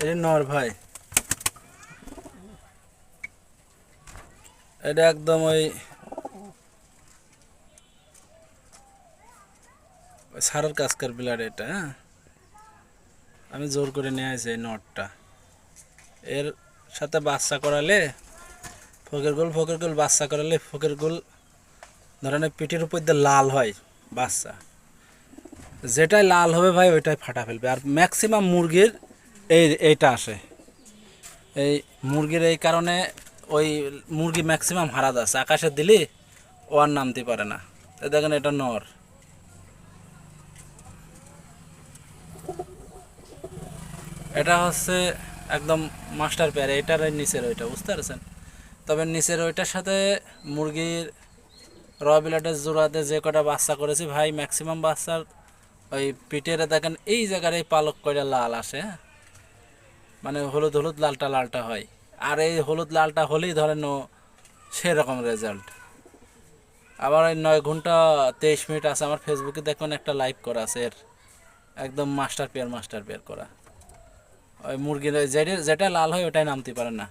এটা নর ভাই, এটা একদম ওই সারের কাজকার বিলার এটা। হ্যাঁ, আমি জোর করে নিয়ে আসি এই নটটা। এর সাথে বাচ্চা করালে ফকের গোল বাচ্চা করালে ফকের গোল ধরেন পিঠের উপর দিয়ে লাল হয় বাচ্চা, যেটাই লাল হবে ভাই ওইটাই ফাটা ফেলবে। আর ম্যাক্সিমাম মুরগির এইটা আসে, এই মুরগির এই কারণে ওই মুরগি ম্যাক্সিমাম হারা যাচ্ছে, আকাশে দিলে ও আর নামতে পারে না। তো দেখেন এটা নর, এটা হচ্ছে একদম মাস্টার পেয়ার। এটার নিচের ওইটা বুঝতে পারছেন। তবে নিচের ওইটার সাথে মুরগির রবিলাটের জোড়াতে যে কটা বাচ্চা করেছি ভাই, ম্যাক্সিমাম বাচ্চার ওই পিঠের দেখেন এই জায়গার এই পালক কয়টা লাল আসে। হ্যাঁ, মানে হলুদ হলুদ লালটা লালটা হয়। আর এই হলুদ লালটা হলেই ধরেন ও সেরকম রেজাল্ট। আবার ওই 9 ঘন্টা 23 মিনিট আছে আমার ফেসবুকে, দেখুন একটা লাইভ করা আছে এর, একদম মাস্টার পেয়ার করা। ওই মুরগির যেটা যেটা লাল হয় ওটাই নামতে পারে না।